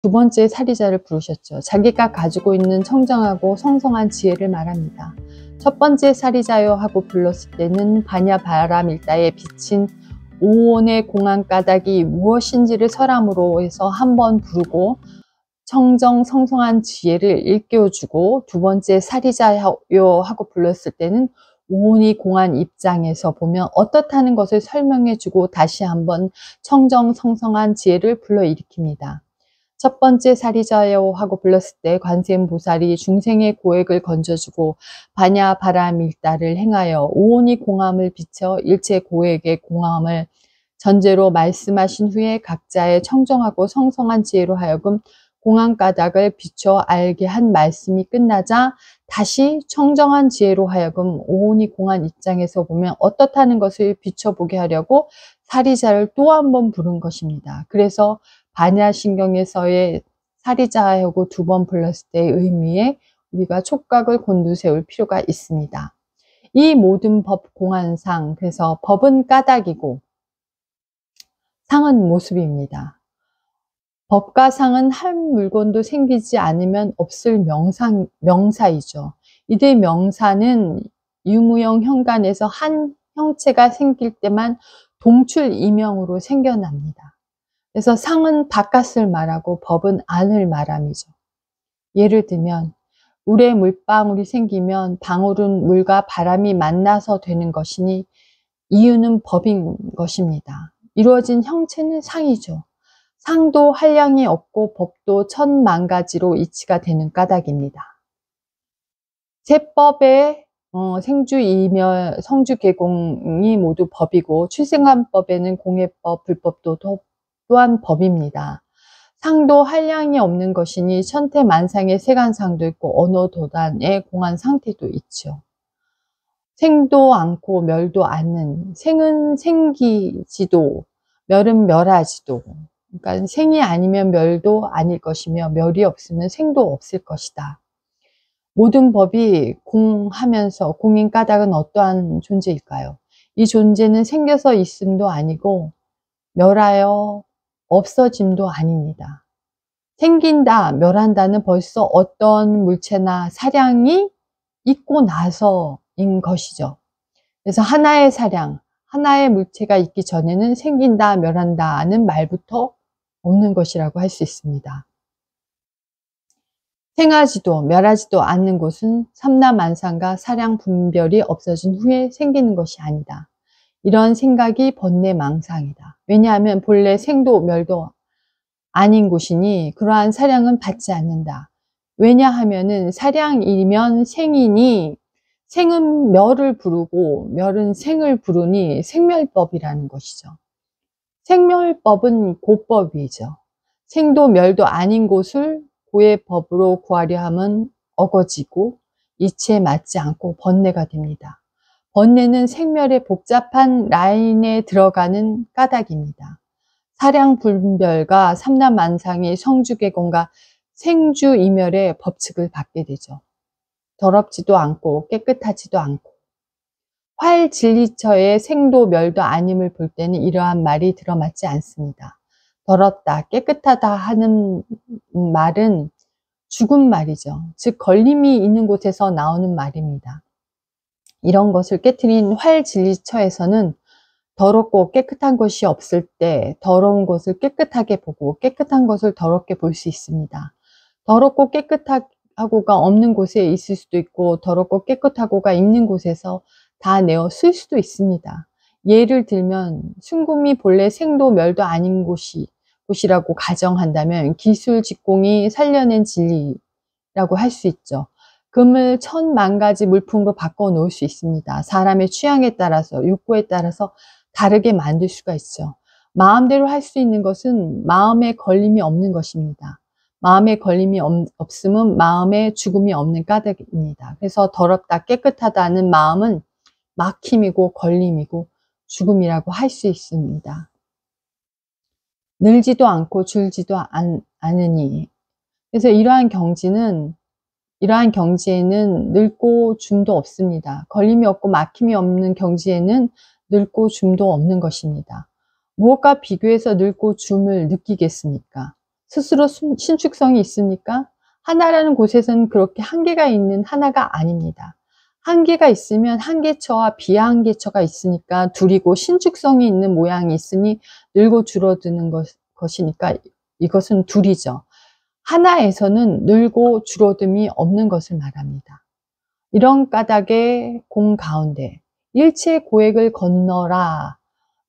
두 번째 사리자를 부르셨죠. 자기가 가지고 있는 청정하고 성성한 지혜를 말합니다. 첫 번째 사리자요 하고 불렀을 때는 반야 바라밀다에 비친 오온의 공안 까닭이 무엇인지를 설함으로 해서 한 번 부르고 청정 성성한 지혜를 일깨워주고, 두 번째 사리자요 하고 불렀을 때는 오온이 공안 입장에서 보면 어떻다는 것을 설명해주고 다시 한번 청정 성성한 지혜를 불러일으킵니다. 첫 번째 사리자요 하고 불렀을 때 관세음보살이 중생의 고액을 건져주고 반야 바라밀다를 행하여 오온이 공함을 비춰 일체 고액의 공함을 전제로 말씀하신 후에 각자의 청정하고 성성한 지혜로 하여금 공안 까닭을 비춰 알게 한 말씀이 끝나자 다시 청정한 지혜로 하여금 오온이 공안 입장에서 보면 어떻다는 것을 비춰보게 하려고 사리자를 또 한 번 부른 것입니다. 그래서 반야신경에서의 사리자하고 두 번 불렀을 때의 의미에 우리가 촉각을 곤두세울 필요가 있습니다. 이 모든 법 공안상, 그래서 법은 까닭이고 상은 모습입니다. 법과 상은 한 물건도 생기지 않으면 없을 명사이죠. 이들 명사는 유무형 현간에서 한 형체가 생길 때만 동출 이명으로 생겨납니다. 그래서 상은 바깥을 말하고 법은 안을 말함이죠. 예를 들면 물에 물방울이 생기면 방울은 물과 바람이 만나서 되는 것이니 이유는 법인 것입니다. 이루어진 형체는 상이죠. 상도 한량이 없고 법도 천만가지로 이치가 되는 까닭입니다. 세법의 생주이멸, 성주계공이 모두 법이고 출생관법에는 공예법, 불법도 또한 법입니다. 상도 한량이 없는 것이니 천태만상의 세간상도 있고 언어도단의 공안 상태도 있죠. 생도 않고 멸도 않는, 생은 생기지도 멸은 멸하지도, 그러니까 생이 아니면 멸도 아닐 것이며 멸이 없으면 생도 없을 것이다. 모든 법이 공하면서 공인 까닭은 어떠한 존재일까요? 이 존재는 생겨서 있음도 아니고 멸하여 없어짐도 아닙니다. 생긴다, 멸한다는 벌써 어떤 물체나 사량이 있고 나서인 것이죠. 그래서 하나의 사량, 하나의 물체가 있기 전에는 생긴다, 멸한다는 말부터 없는 것이라고 할 수 있습니다. 생하지도 멸하지도 않는 곳은 삼라만상과 사량 분별이 없어진 후에 생기는 것이 아니다. 이런 생각이 번뇌망상이다. 왜냐하면 본래 생도 멸도 아닌 곳이니 그러한 사량은 받지 않는다. 왜냐하면은 사량이면 생이니 생은 멸을 부르고 멸은 생을 부르니 생멸법이라는 것이죠. 생멸법은 고법이죠. 생도 멸도 아닌 곳을 고의 법으로 구하려 하면 어거지고 이치에 맞지 않고 번뇌가 됩니다. 번뇌는 생멸의 복잡한 라인에 들어가는 까닭입니다. 사량 분별과 삼라만상의 성주계공과 생주이멸의 법칙을 받게 되죠. 더럽지도 않고 깨끗하지도 않고 활진리처의 생도 멸도 아님을 볼 때는 이러한 말이 들어맞지 않습니다. 더럽다, 깨끗하다 하는 말은 죽은 말이죠. 즉 걸림이 있는 곳에서 나오는 말입니다. 이런 것을 깨트린 활진리처에서는 더럽고 깨끗한 것이 없을 때 더러운 것을 깨끗하게 보고 깨끗한 것을 더럽게 볼 수 있습니다. 더럽고 깨끗하고가 없는 곳에 있을 수도 있고 더럽고 깨끗하고가 있는 곳에서 다 내어 쓸 수도 있습니다. 예를 들면 순금이 본래 생도 멸도 아닌 곳이라고 가정한다면 기술 직공이 살려낸 진리라고 할 수 있죠. 금을 천만 가지 물품으로 바꿔 놓을 수 있습니다. 사람의 취향에 따라서 욕구에 따라서 다르게 만들 수가 있죠. 마음대로 할 수 있는 것은 마음에 걸림이 없는 것입니다. 마음에 걸림이 없음은 마음에 죽음이 없는 까닭입니다. 그래서 더럽다 깨끗하다는 마음은 막힘이고 걸림이고 죽음이라고 할 수 있습니다. 늘지도 않고 줄지도 않으니, 그래서 이러한 경지에는 늙고 줌도 없습니다. 걸림이 없고 막힘이 없는 경지에는 늙고 줌도 없는 것입니다. 무엇과 비교해서 늙고 줌을 느끼겠습니까? 스스로 신축성이 있습니까? 하나라는 곳에서는 그렇게 한계가 있는 하나가 아닙니다. 한계가 있으면 한계처와 비한계처가 있으니까 둘이고, 신축성이 있는 모양이 있으니 늘고 줄어드는 것이니까 이것은 둘이죠. 하나에서는 늘고 줄어듦이 없는 것을 말합니다. 이런 까닭의 공 가운데 일체 고액을 건너라.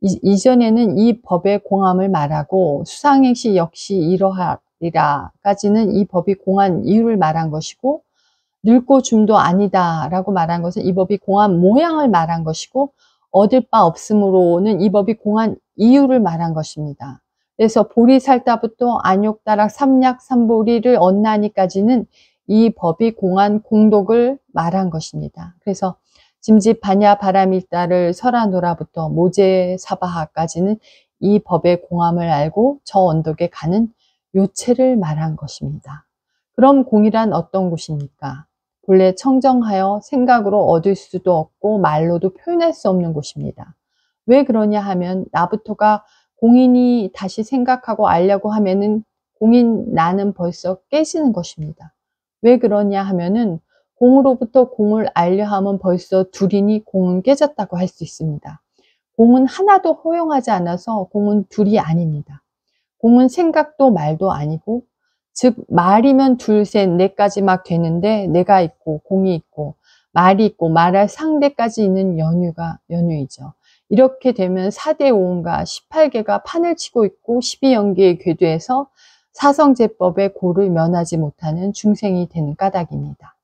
이전에는 이 법의 공함을 말하고 수상행시 역시 이러하리라 까지는 이 법이 공한 이유를 말한 것이고, 늙고 줌도 아니다 라고 말한 것은 이 법이 공한 모양을 말한 것이고, 얻을 바 없으므로는 이 법이 공한 이유를 말한 것입니다. 그래서 보리살다부터 안욕다락 삼약 삼보리를 얻나니까지는 이 법이 공한 공덕을 말한 것입니다. 그래서 짐짓 반야 바람일다를 설하노라부터 모제사바하까지는 이 법의 공함을 알고 저 언덕에 가는 요체를 말한 것입니다. 그럼 공이란 어떤 곳입니까? 본래 청정하여 생각으로 얻을 수도 없고 말로도 표현할 수 없는 곳입니다. 왜 그러냐 하면 나부터가 공인이 다시 생각하고 알려고 하면은 공인 나는 벌써 깨지는 것입니다. 왜 그러냐 하면은 공으로부터 공을 알려 하면 벌써 둘이니 공은 깨졌다고 할 수 있습니다. 공은 하나도 허용하지 않아서 공은 둘이 아닙니다. 공은 생각도 말도 아니고, 즉 말이면 둘, 셋, 넷까지 막 되는데 내가 있고 공이 있고 말이 있고 말할 상대까지 있는 연유이죠. 이렇게 되면 4대 오음과 18개가 판을 치고 있고 12연계의 궤도에서 사성제법의 고를 면하지 못하는 중생이 되는 까닭입니다.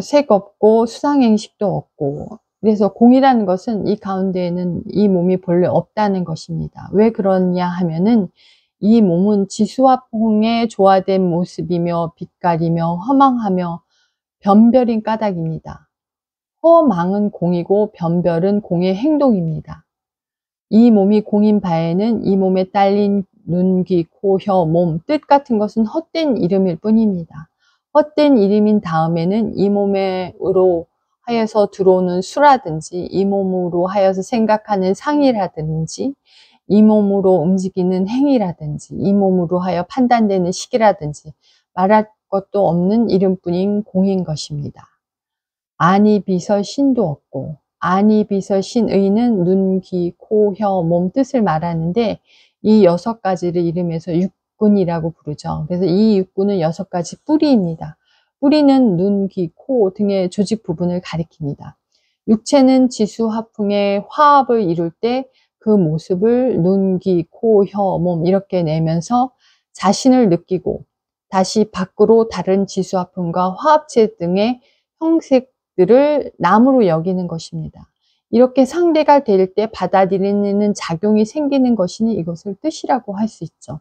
색 없고 수상행식도 없고, 그래서 공이라는 것은 이 가운데에는 이 몸이 본래 없다는 것입니다. 왜 그러냐 하면은 이 몸은 지수와 풍의 조화된 모습이며 빛깔이며 허망하며 변별인 까닭입니다. 허망은 공이고 변별은 공의 행동입니다. 이 몸이 공인 바에는 이 몸에 딸린 눈, 귀, 코, 혀, 몸, 뜻 같은 것은 헛된 이름일 뿐입니다. 헛된 이름인 다음에는 이 몸으로 하여서 들어오는 수라든지, 이 몸으로 하여서 생각하는 상이라든지, 이 몸으로 움직이는 행위라든지, 이 몸으로 하여 판단되는 시기라든지 말할 것도 없는 이름뿐인 공인 것입니다. 아니 비서 신도 없고, 아니 비서 신의는 눈, 귀, 코, 혀, 몸 뜻을 말하는데 이 6가지를 이름에서 육군이라고 부르죠. 그래서 이 육군은 6가지 뿌리입니다. 뿌리는 눈, 귀, 코 등의 조직 부분을 가리킵니다. 육체는 지수, 화풍의 화합을 이룰 때 그 모습을 눈, 귀, 코, 혀, 몸 이렇게 내면서 자신을 느끼고 다시 밖으로 다른 지수, 화풍과 화합체 등의 형색들을 남으로 여기는 것입니다. 이렇게 상대가 될 때 받아들이는 작용이 생기는 것이니 이것을 뜻이라고 할 수 있죠.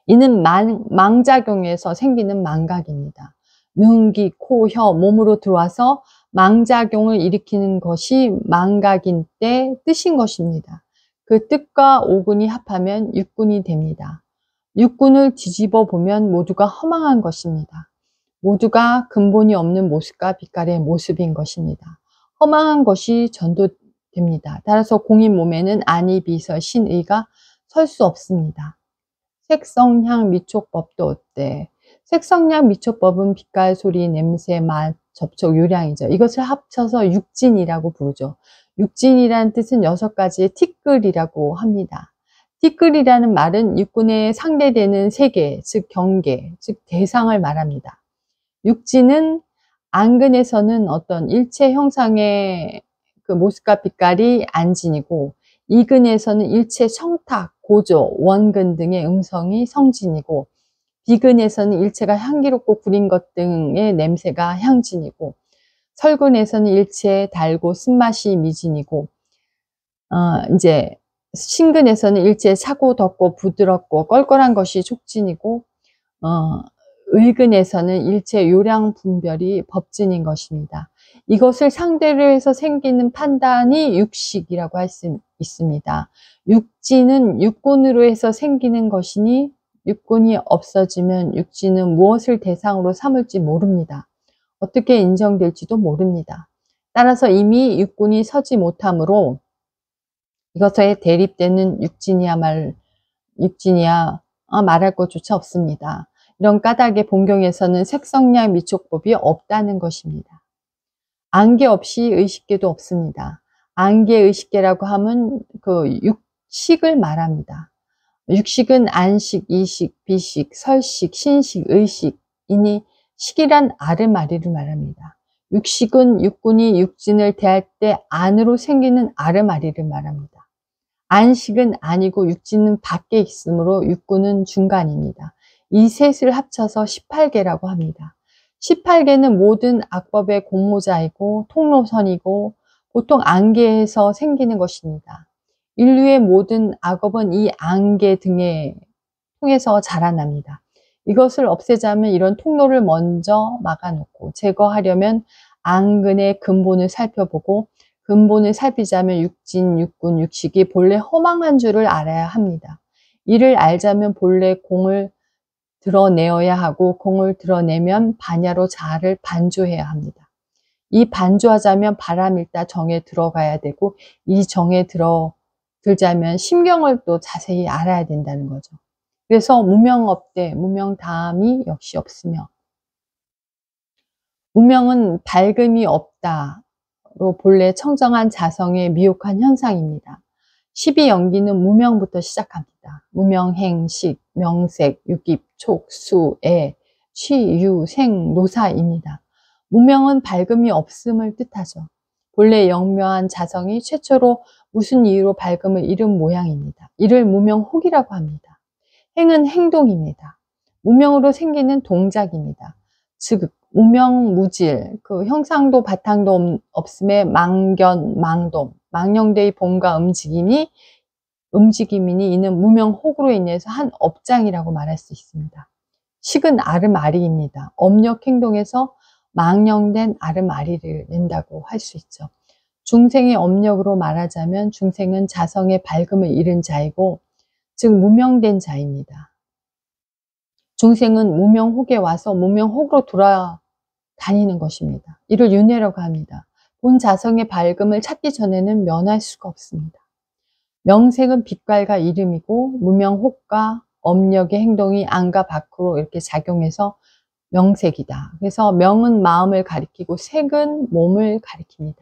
이는 망작용에서 생기는 망각입니다. 눈, 귀, 코, 혀, 몸으로 들어와서 망작용을 일으키는 것이 망각인 때 뜻인 것입니다. 그 뜻과 오군이 합하면 육군이 됩니다. 육군을 뒤집어 보면 모두가 허망한 것입니다. 모두가 근본이 없는 모습과 빛깔의 모습인 것입니다. 허망한 것이 전도됩니다. 따라서 공인 몸에는 아니, 비서, 신의가 설 수 없습니다. 색성향 미촉법도 어때? 색성향 미촉법은 빛깔, 소리, 냄새, 맛, 접촉, 요량이죠. 이것을 합쳐서 육진이라고 부르죠. 육진이라는 뜻은 6가지의 티끌이라고 합니다. 티끌이라는 말은 육군에 상대되는 세계, 즉 경계, 즉 대상을 말합니다. 육진은 안근에서는 어떤 일체 형상의 그 모습과 빛깔이 안진이고, 이근에서는 일체 청탁, 고조, 원근 등의 음성이 성진이고, 비근에서는 일체가 향기롭고 구린 것 등의 냄새가 향진이고, 설근에서는 일체 달고 쓴맛이 미진이고, 이제 신근에서는 일체 차고 덥고 부드럽고 껄껄한 것이 촉진이고, 의근에서는 일체 요량 분별이 법진인 것입니다. 이것을 상대로 해서 생기는 판단이 육식이라고 할 수 있습니다. 육진은 육군으로 해서 생기는 것이니 육군이 없어지면 육진은 무엇을 대상으로 삼을지 모릅니다. 어떻게 인정될지도 모릅니다. 따라서 이미 육군이 서지 못하므로 이것에 대립되는 육진이야 말할 것조차 없습니다. 이런 까닭에 본경에서는 색성량 미촉법이 없다는 것입니다. 안개 없이 의식계도 없습니다. 안개 의식계라고 하면 그 육식을 말합니다. 육식은 안식, 이식, 비식, 설식, 신식, 의식이니 식이란 아르마리를 말합니다. 육식은 육군이 육진을 대할 때 안으로 생기는 아르마리를 말합니다. 안식은 아니고 육진은 밖에 있으므로 육군은 중간입니다. 이 셋을 합쳐서 18개라고 합니다. 18개는 모든 악법의 공모자이고 통로선이고 보통 안개에서 생기는 것입니다. 인류의 모든 악업은 이 안개 등에 통해서 자라납니다. 이것을 없애자면 이런 통로를 먼저 막아놓고 제거하려면 안근의 근본을 살펴보고 근본을 살피자면 육진, 육군, 육식이 본래 허망한 줄을 알아야 합니다. 이를 알자면 본래 공을 드러내어야 하고 공을 드러내면 반야로 자아를 반조해야 합니다. 이 반조하자면 바람일다 정에 들어가야 되고 이 정에 들자면 심경을 또 자세히 알아야 된다는 거죠. 그래서 무명업대, 무명다함이 역시 없으며 무명은 밝음이 없다로 본래 청정한 자성의 미혹한 현상입니다. 12연기는 무명부터 시작합니다. 무명행식, 명색, 육입, 촉, 수, 애, 취, 유, 생, 노사입니다. 무명은 밝음이 없음을 뜻하죠. 본래 영묘한 자성이 최초로 무슨 이유로 밝음을 잃은 모양입니다. 이를 무명혹이라고 합니다. 행은 행동입니다. 무명으로 생기는 동작입니다. 즉 무명무질, 그 형상도 바탕도 없음의 망견, 망동, 망령되의 본과 움직임이니 이는 무명혹으로 인해서 한 업장이라고 말할 수 있습니다. 식은 아르마리입니다. 업력 행동에서 망령된 아르마리를 낸다고 할 수 있죠. 중생의 업력으로 말하자면 중생은 자성의 밝음을 잃은 자이고 즉 무명된 자입니다. 중생은 무명혹에 와서 무명혹으로 돌아다니는 것입니다. 이를 윤회라고 합니다. 본 자성의 밝음을 찾기 전에는 면할 수가 없습니다. 명색은 빛깔과 이름이고 무명혹과 업력의 행동이 안과 밖으로 이렇게 작용해서 명색이다. 그래서 명은 마음을 가리키고 색은 몸을 가리킵니다.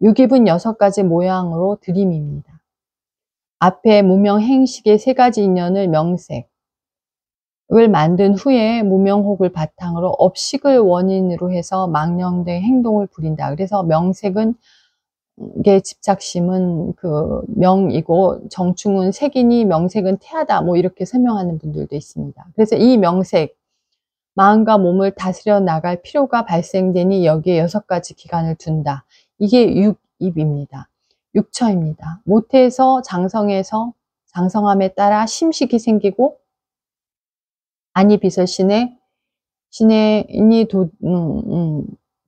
육입은 6가지 모양으로 들임입니다. 앞에 무명행식의 3가지 인연을 명색을 만든 후에 무명혹을 바탕으로 업식을 원인으로 해서 망령된 행동을 부린다. 그래서 명색은 게 집착심은 그 명이고 정충은 색이니 명색은 태하다 뭐 이렇게 설명하는 분들도 있습니다. 그래서 이 명색 마음과 몸을 다스려 나갈 필요가 발생되니 여기에 6가지 기관을 둔다. 이게 육입입니다. 육처입니다. 모태에서 장성함에 따라 심식이 생기고 아니 비설신에 신의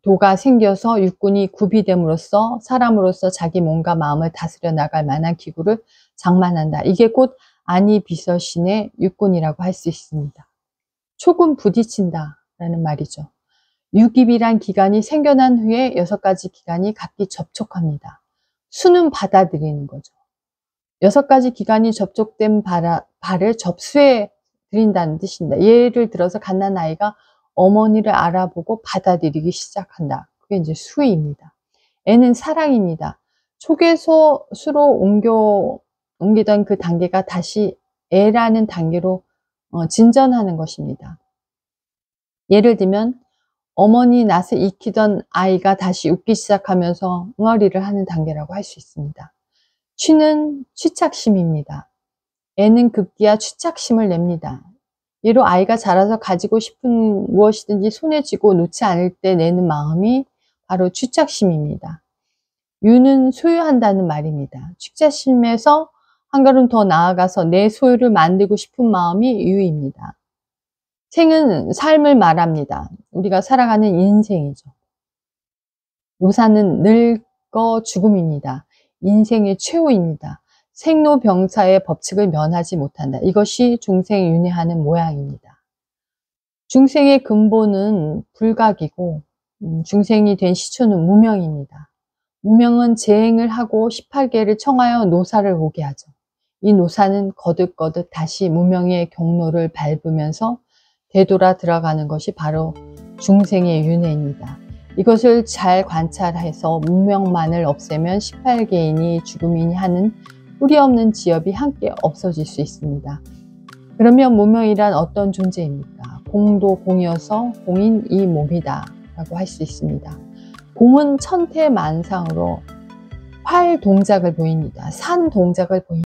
도가 생겨서 육군이 구비됨으로써 사람으로서 자기 몸과 마음을 다스려 나갈 만한 기구를 장만한다. 이게 곧 아니 비설신의 육군이라고 할 수 있습니다. 촉은 부딪힌다 라는 말이죠. 육입이란 기관이 생겨난 후에 6가지 기관이 각기 접촉합니다. 수는 받아들이는 거죠. 6가지 기관이 접촉된 발을 접수해 드린다는 뜻입니다. 예를 들어서 갓난아이가 어머니를 알아보고 받아들이기 시작한다. 그게 이제 수입니다. 애는 사랑입니다. 촉에서 수로 옮기던 그 단계가 다시 애라는 단계로 진전하는 것입니다. 예를 들면 어머니 낯을 익히던 아이가 다시 웃기 시작하면서 응어리를 하는 단계라고 할 수 있습니다. 취는 취착심입니다. 애는 급기야 취착심을 냅니다. 예로 아이가 자라서 가지고 싶은 무엇이든지 손에 쥐고 놓지 않을 때 내는 마음이 바로 취착심입니다. 유는 소유한다는 말입니다. 취착심에서 한 걸음 더 나아가서 내 소유를 만들고 싶은 마음이 유입니다. 생은 삶을 말합니다. 우리가 살아가는 인생이죠. 노사는 늙어 죽음입니다. 인생의 최후입니다. 생로병사의 법칙을 면하지 못한다. 이것이 중생이 윤회하는 모양입니다. 중생의 근본은 불각이고 중생이 된 시초는 무명입니다. 무명은 재행을 하고 18계를 청하여 노사를 오게 하죠. 이 노사는 거듭거듭 다시 무명의 경로를 밟으면서 되돌아 들어가는 것이 바로 중생의 윤회입니다. 이것을 잘 관찰해서 무명만을 없애면 18계이니 죽음이니 하는 뿌리 없는 지엽이 함께 없어질 수 있습니다. 그러면 무명이란 어떤 존재입니까? 공도 공이어서 공인 이 몸이다 라고 할 수 있습니다. 공은 천태만상으로 활 동작을 보입니다. 산 동작을 보입니다.